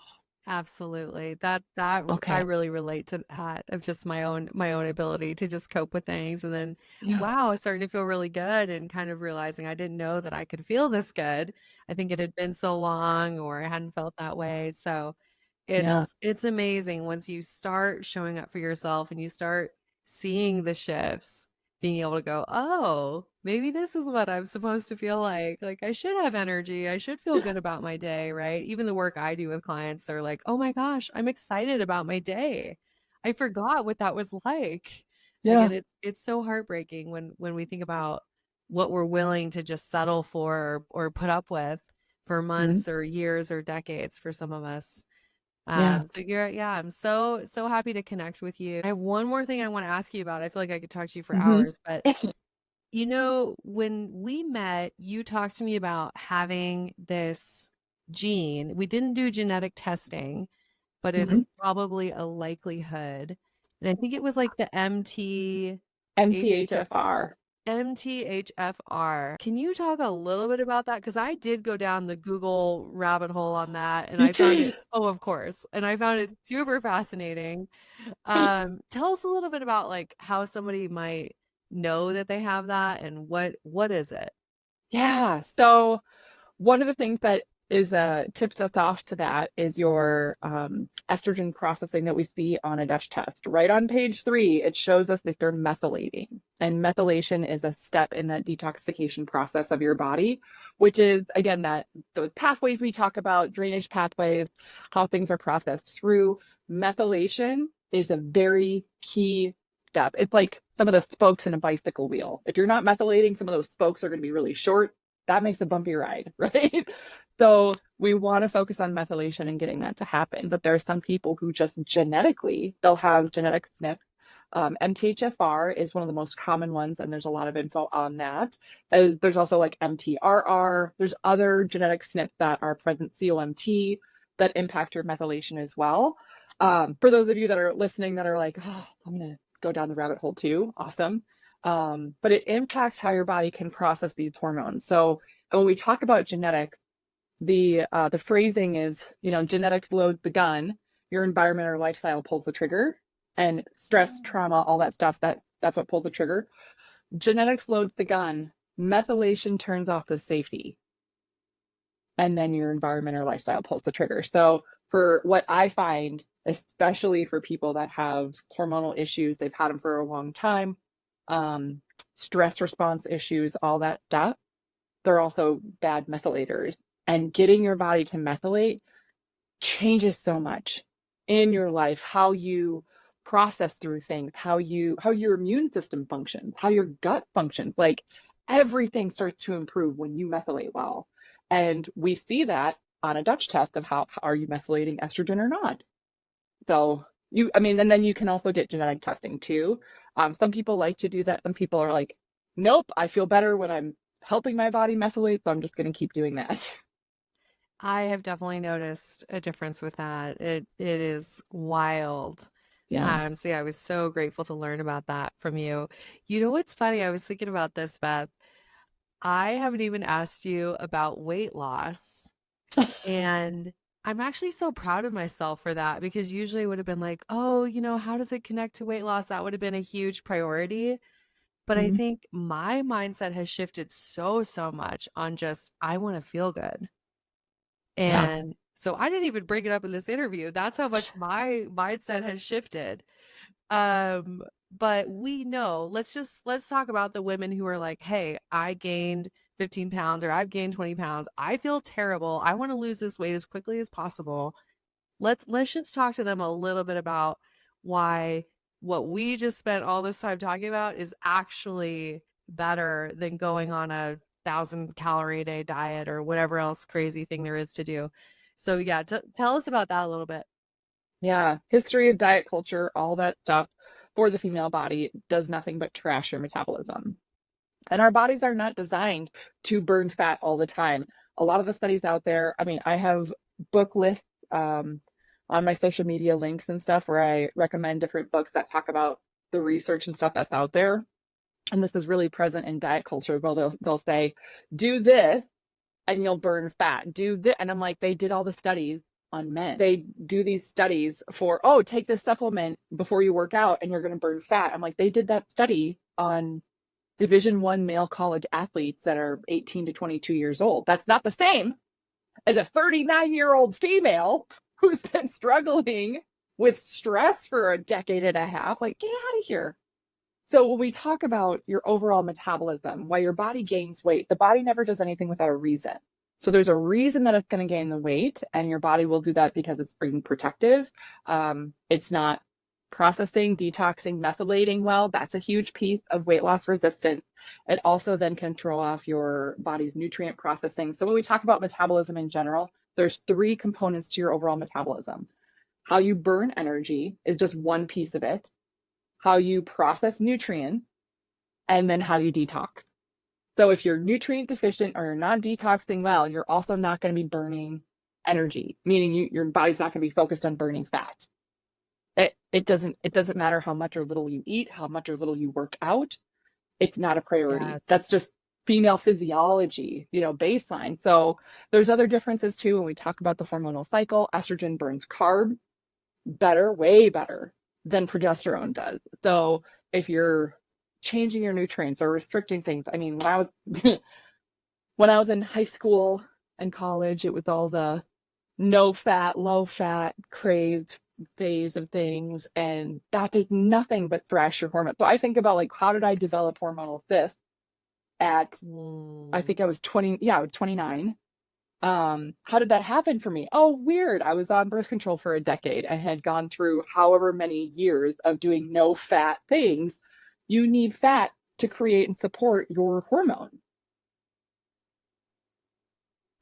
Speaker 1: Absolutely. That I
Speaker 2: Okay.
Speaker 1: really relate to that of just my own ability to just cope with things. And then
Speaker 2: Yeah.
Speaker 1: wow, starting to feel really good and kind of realizing I didn't know that I could feel this good. I think it had been so long or I hadn't felt that way. So
Speaker 2: Yeah.
Speaker 1: it's amazing once you start showing up for yourself and you start seeing the shifts, being able to go, "Oh, maybe this is what I'm supposed to feel like. Like I should have energy. I should feel good about my day," right? Even the work I do with clients, they're like, "Oh my gosh, I'm excited about my day. I forgot what that was like."
Speaker 2: Yeah.
Speaker 1: Again, it's so heartbreaking when we think about what we're willing to just settle for or put up with for
Speaker 2: Mhm.
Speaker 1: months or years or decades for some of us.
Speaker 2: Yeah.
Speaker 1: Yeah, I'm so happy to connect with you. I have one more thing I want to ask you about. I feel like I could talk to you for
Speaker 2: Hmm.
Speaker 1: hours, but when we met, you talked to me about having this gene. We didn't do genetic testing, but it's
Speaker 2: Hmm.
Speaker 1: probably a likelihood. And I think it was like the
Speaker 2: MTHFR.
Speaker 1: MTHFR. Can you talk a little bit about that? Because I did go down the Google rabbit hole on that and
Speaker 2: You
Speaker 1: I found
Speaker 2: did.
Speaker 1: it, oh, of course, and I found it super fascinating. Tell us a little bit about like how somebody might know that they have that and what is it?
Speaker 2: Yeah. So one of the things that is tips us off to that is your estrogen processing that we see on a Dutch test. Right on page 3, it shows us that you're methylating. And methylation is a step in that detoxification process of your body, which is, again, that those pathways we talk about, drainage pathways, how things are processed through. Methylation is a very key step. It's like some of the spokes in a bicycle wheel. If you're not methylating, some of those spokes are going to be really short. That makes a bumpy ride, right? So we want to focus on methylation and getting that to happen. But there are some people who just genetically, they'll have genetic SNP. MTHFR is one of the most common ones, and there's a lot of info on that. There's also like MTRR. There's other genetic SNP that are present, COMT, that impact your methylation as well. For those of you that are listening that are like, oh, I'm going to go down the rabbit hole too, awesome. But it impacts how your body can process these hormones. So when we talk about genetic, the phrasing is, genetics loads the gun, your environment or lifestyle pulls the trigger, and stress, trauma, all that stuff, that's what pulls the trigger. Genetics loads the gun, methylation turns off the safety, and then your environment or lifestyle pulls the trigger. So for what I find, especially for people that have hormonal issues, they've had them for a long time, um, stress response issues, all that stuff, they're also bad methylators. And getting your body to methylate changes so much in your life, how you process through things, how your immune system functions, how your gut functions. Like everything starts to improve when you methylate well. And we see that on a Dutch test of how are you methylating estrogen or not. So and then you can also get genetic testing too. Some people like to do that. Some people are like, nope, I feel better when I'm helping my body methylate, so I'm just going to keep doing that.
Speaker 1: I have definitely noticed a difference with that. It is wild.
Speaker 2: Yeah.
Speaker 1: So yeah, I was so grateful to learn about that from you. You know what's funny? I was thinking about this, Beth. I haven't even asked you about weight loss. And I'm actually so proud of myself for that because usually it would have been like, oh, how does it connect to weight loss? That would have been a huge priority. But I
Speaker 2: Mhm.
Speaker 1: think my mindset has shifted so much on just, I want to feel good.
Speaker 2: Yeah.
Speaker 1: And so I didn't even bring it up in this interview. That's how much my mindset has shifted. Um, but we know, let's talk about the women who are like, hey, I gained 15 pounds or I've gained 20 pounds. I feel terrible. I want to lose this weight as quickly as possible. Let's just talk to them a little bit about why what we just spent all this time talking about is actually better than going on a 1,000 calorie a day diet or whatever else crazy thing there is to do. So yeah, tell us about that a little bit.
Speaker 2: Yeah. History of diet culture, all that stuff for the female body does nothing but trash your metabolism. And our bodies are not designed to burn fat all the time. A lot of the studies out there, I mean, I have book lists um, on my social media links and stuff where I recommend different books that talk about the research and stuff that's out there. And this is really present in diet culture. Well, they'll say, do this and you'll burn fat. Do this. And I'm like, they did all the studies on men. They do these studies for, oh, take this supplement before you work out and you're going to burn fat. I'm like, they did that study on Division 1 male college athletes that are 18 to 22 years old. That's not the same as a 39-year-old female who's been struggling with stress for a decade and a half. Like, get out of here. So when we talk about your overall metabolism, why your body gains weight, the body never does anything without a reason. So there's a reason that it's going to gain the weight, and your body will do that because it's being protective. It's not processing, detoxing, methylating well. That's a huge piece of weight loss resistance. It also then can throw off your body's nutrient processing. So when we talk about metabolism in general, there's three components to your overall metabolism. How you burn energy is just one piece of it, how you process nutrients, and then how you detox. So if you're nutrient deficient or you're not detoxing well, you're also not going to be burning energy, meaning your body's not going to be focused on burning fat. It doesn't matter how much or little you eat, how much or little you work out. It's not a priority. That's
Speaker 1: Yes.
Speaker 2: just female physiology, baseline. So there's other differences too when we talk about the hormonal cycle. Estrogen burns carb better, way better than progesterone does. So if you're changing your nutrients or restricting things, I mean, when I was when I was in high school and college, it was all the no fat, low fat, craved phase of things, and that did nothing but thrash your hormones. So I think about like, how did I develop hormonal cysts at, I
Speaker 1: Mm.
Speaker 2: think I was 20, yeah, I was 29. How did that happen for me? Oh, weird. I was on birth control for a decade and had gone through however many years of doing no fat things. You need fat to create and support your hormone.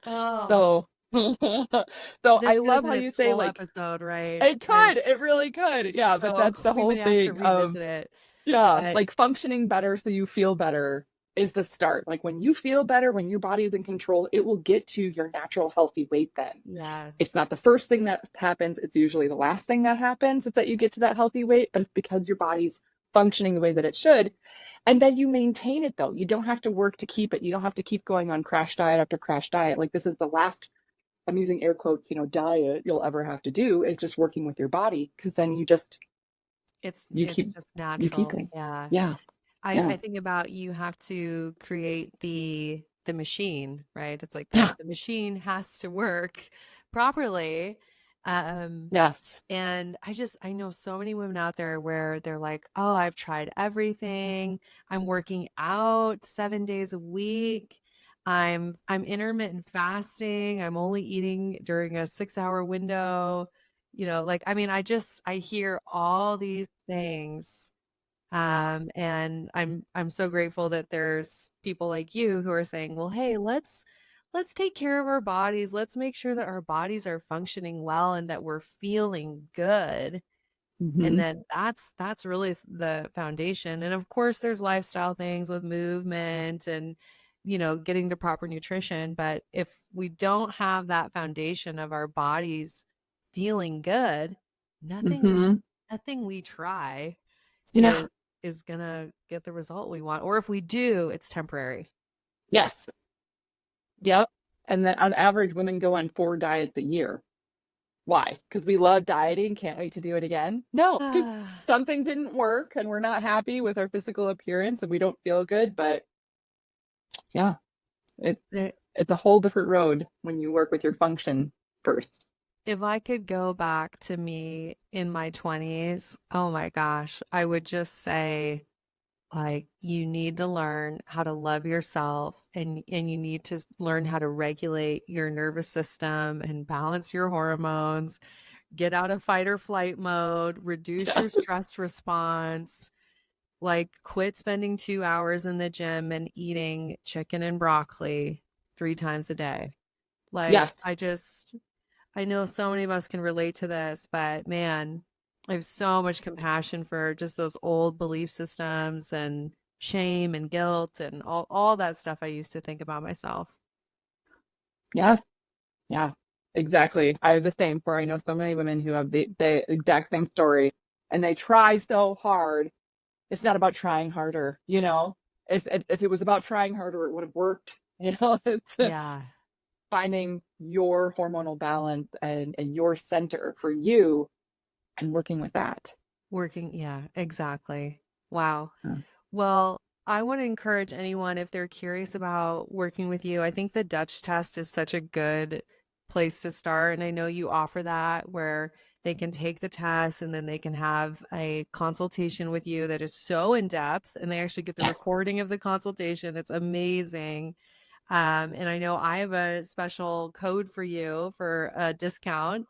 Speaker 1: Oh,
Speaker 2: So, so
Speaker 1: this
Speaker 2: I
Speaker 1: could have
Speaker 2: love
Speaker 1: been
Speaker 2: how you
Speaker 1: its
Speaker 2: say
Speaker 1: whole
Speaker 2: like
Speaker 1: episode, right?
Speaker 2: it really could. Yeah, but
Speaker 1: So
Speaker 2: that's the
Speaker 1: we
Speaker 2: whole
Speaker 1: may have to
Speaker 2: thing of,
Speaker 1: revisit it.
Speaker 2: yeah,
Speaker 1: But
Speaker 2: like functioning better so you feel better is the start. Like when you feel better, when your body is in control, it will get to your natural healthy weight then. It's
Speaker 1: yes,
Speaker 2: not the first thing that happens. It's usually the last thing that happens is that you get to that healthy weight, but because your body's functioning the way that it should. And then you maintain it though. You don't have to work to keep it. You don't have to keep going on crash diet after crash diet. Like this is the last, I'm using air quotes, diet you'll ever have to do is just working with your body. Cause then
Speaker 1: it's
Speaker 2: you
Speaker 1: it's
Speaker 2: keep,
Speaker 1: just
Speaker 2: you keep
Speaker 1: natural.
Speaker 2: going.
Speaker 1: Yeah.
Speaker 2: Yeah.
Speaker 1: I
Speaker 2: Yeah.
Speaker 1: think about you have to create the machine, right? It's like
Speaker 2: Yeah.
Speaker 1: the machine has to work properly. Um,
Speaker 2: Yes.
Speaker 1: and I know so many women out there where they're like, "Oh, I've tried everything. I'm working out 7 days a week. I'm intermittent fasting. I'm only eating during a 6-hour window." Like I hear all these things, and I'm so grateful that there's people like you who are saying, well, hey, let's take care of our bodies. Let's make sure that our bodies are functioning well and that we're feeling good. And
Speaker 2: Mm-hmm.
Speaker 1: then that's really the foundation. And of course, there's lifestyle things with movement and getting the proper nutrition. But if we don't have that foundation of our bodies feeling good, nothing
Speaker 2: Mm-hmm.
Speaker 1: nothing we try
Speaker 2: Yeah.
Speaker 1: is is gonna get the result we want. Or if we do, it's temporary.
Speaker 2: Yes. Yep. And then on average, women go on 4 diets a year. Why? Because we love dieting, can't wait to do it again? No, because something didn't work and we're not happy with our physical appearance and we don't feel good. But yeah, it
Speaker 1: There-
Speaker 2: it's a whole different road when you work with your function first.
Speaker 1: If I could go back to me in my 20s, oh my gosh, I would just say, like, you need to learn how to love yourself, and you need to learn how to regulate your nervous system and balance your hormones, get out of fight or flight mode, reduce your
Speaker 2: Yes.
Speaker 1: stress response, like quit spending 2 hours in the gym and eating chicken and broccoli 3 times a day.
Speaker 2: Yeah.
Speaker 1: Like, I know so many of us can relate to this, but man, I have so much compassion for just those old belief systems and shame and guilt and all that stuff I used to think about myself.
Speaker 2: Yeah. Yeah. Exactly. I have the same for I know so many women who have the exact same story and they try so hard. It's not about trying harder, you know? If it was about trying harder, it would have worked. You know, it's
Speaker 1: Yeah,
Speaker 2: finding your hormonal balance and your center for you and working with that.
Speaker 1: working. Yeah, exactly. Wow.
Speaker 2: Yeah.
Speaker 1: Well, I want to encourage anyone if they're curious about working with you. I think the Dutch test is such a good place to start. And I know you offer that where they can take the test and then they can have a consultation with you that is so in depth and they actually get the recording of the consultation. It's amazing. And I know I have a special code for you for a discount.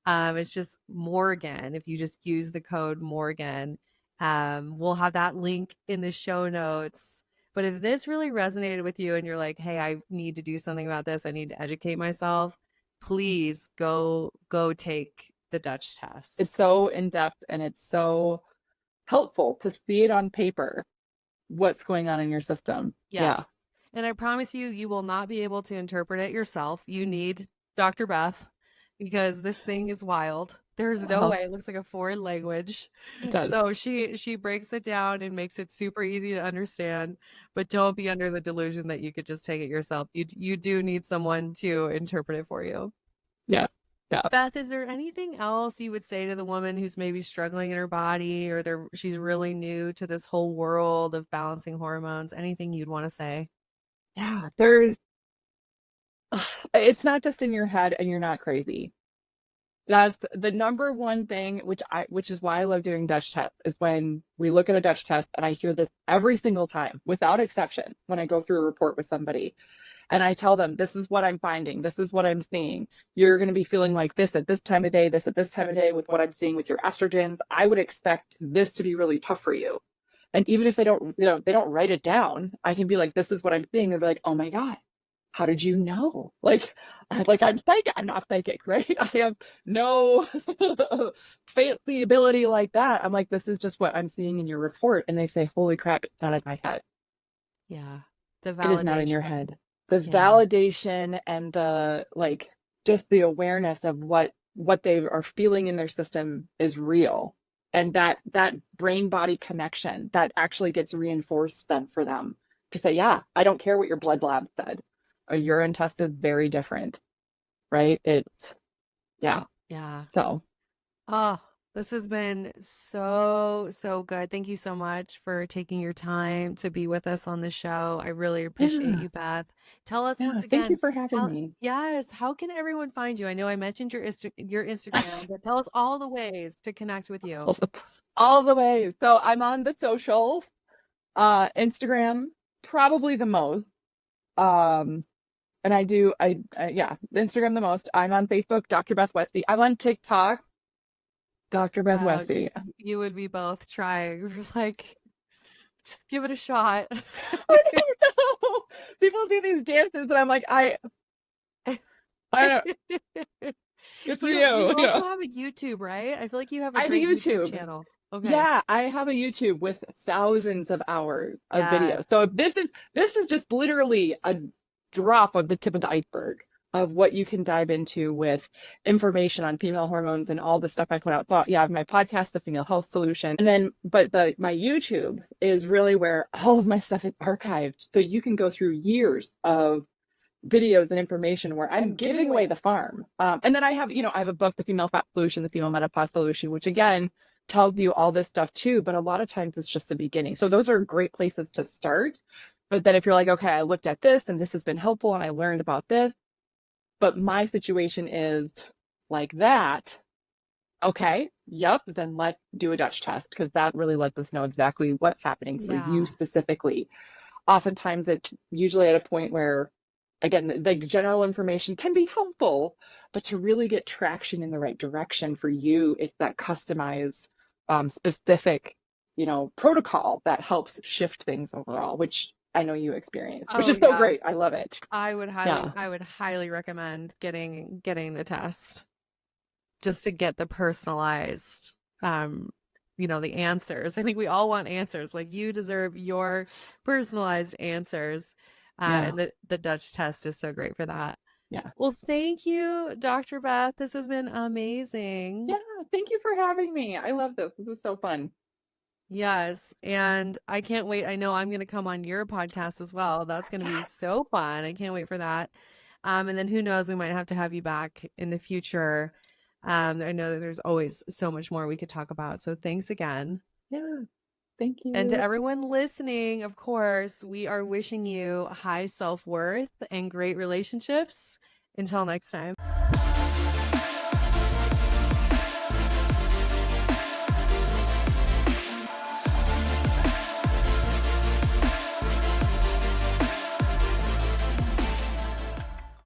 Speaker 1: It's just Morgan. If you just use the code Morgan, we'll have that link in the show notes. But if this really resonated with you and you're like, hey, I need to do something about this, I need to educate myself, please go take the Dutch
Speaker 2: It's
Speaker 1: test.
Speaker 2: so in depth and it's so helpful to see it on paper, what's going on in your system. Yeah.
Speaker 1: Yes. And I promise you, you will not be able to interpret it yourself. You need Dr. Beth because this thing is wild. There's no
Speaker 2: Uh-huh.
Speaker 1: way. It looks like a foreign language.
Speaker 2: It does.
Speaker 1: So she breaks it down and makes it super easy to understand, but don't be under the delusion that you could just take it yourself. You do need someone to interpret it for you.
Speaker 2: Yeah. Yeah.
Speaker 1: Beth, is there anything else you would say to the woman who's maybe struggling in her body or she's really new to this whole world of balancing hormones? Anything you'd want to say?
Speaker 2: Yeah. There's it's not just in your head and you're not crazy. That's the number one thing, which is why I love doing Dutch test, is when we look at a Dutch test and I hear this every single time, without exception, when I go through a report with somebody and I tell them, this is what I'm finding, this is what I'm seeing. You're going to be feeling like this at this time of day, this at this time of day with what I'm seeing with your estrogens. I would expect this to be really tough for you. And even if they don't, they don't write it down, I can be like, this is what I'm seeing. They'll be like, oh my God, how did you know? I'm psychic. I'm not psychic, right? I have no fancy ability like that. I'm like, this is just what I'm seeing in your report. And they say, holy crap, it's not in my head.
Speaker 1: Yeah. The
Speaker 2: It is not in your
Speaker 1: validation.
Speaker 2: head. This
Speaker 1: Yeah.
Speaker 2: validation and just the awareness of what they are feeling in their system is real. And that brain body connection that actually gets reinforced then for them to say, yeah, I don't care what your blood lab said. A urine test is very different, right? It's yeah.
Speaker 1: Yeah.
Speaker 2: So
Speaker 1: Oh, this has been so good. Thank you so much for taking your time to be with us on the show. I really appreciate
Speaker 2: yeah,
Speaker 1: you, Beth. Tell us
Speaker 2: yeah.
Speaker 1: once
Speaker 2: Thank you
Speaker 1: again,
Speaker 2: for having
Speaker 1: how,
Speaker 2: me.
Speaker 1: yes, how can everyone find you? I know I mentioned your Instagram,
Speaker 2: Yes.
Speaker 1: but tell us all the ways to connect with
Speaker 2: All
Speaker 1: you.
Speaker 2: the, all the way. So I'm on the socials, Instagram, probably the most. Um, and yeah, Instagram the most. I'm on Facebook, Dr. Beth Westie. I'm on TikTok, Dr. Beth
Speaker 1: Wow,
Speaker 2: Westie.
Speaker 1: you would be both trying. We're like, just give it a shot.
Speaker 2: I don't know. People do these dances, and I'm like, I don't. Good for
Speaker 1: You
Speaker 2: you.
Speaker 1: also have a YouTube, right? I feel like you have a
Speaker 2: I have a
Speaker 1: great YouTube
Speaker 2: YouTube.
Speaker 1: channel. Okay.
Speaker 2: Yeah, I have a YouTube with thousands of hours of
Speaker 1: Yes.
Speaker 2: video. So this is just literally a drop of the tip of the iceberg of what you can dive into with information on female hormones and all the stuff I put out. But yeah, I have my podcast, The Female Health Solution. And then my YouTube is really where all of my stuff is archived. So you can go through years of videos and information where I'm giving away the farm. And then I have, I have a book, The Female Fat Solution, The Female Menopause Solution, which again tells you all this stuff too, but a lot of times it's just the beginning. So those are great places to start. But then if you're like, okay, I looked at this and this has been helpful and I learned about this, but my situation is like that. Okay, yep, then let's do a Dutch test because that really lets us know exactly what's happening for you
Speaker 1: Yeah.
Speaker 2: specifically. Oftentimes it's usually at a point where, again, the general information can be helpful, but to really get traction in the right direction for you, it's that customized, specific, protocol that helps shift things overall, which I know you experience, which
Speaker 1: Oh
Speaker 2: is so
Speaker 1: yeah.
Speaker 2: great. I love it. Yeah.
Speaker 1: I would highly recommend getting the test just to get the personalized the answers. I think we all want answers. Like you deserve your personalized answers.
Speaker 2: Yeah.
Speaker 1: And the Dutch test is so great for that.
Speaker 2: Yeah.
Speaker 1: Well, thank you, Dr. Beth. This has been amazing.
Speaker 2: Yeah. Thank you for having me. I love this. This is so fun.
Speaker 1: Yes, and I can't wait. I know I'm going to come on your podcast as well. That's going to be so fun. I can't wait for that. And then who knows, we might have to have you back in the future. I know that there's always so much more we could talk about. So thanks again.
Speaker 2: Yeah. Thank
Speaker 1: And to
Speaker 2: you.
Speaker 1: everyone listening, of course, we are wishing you high self-worth and great relationships. Until next time.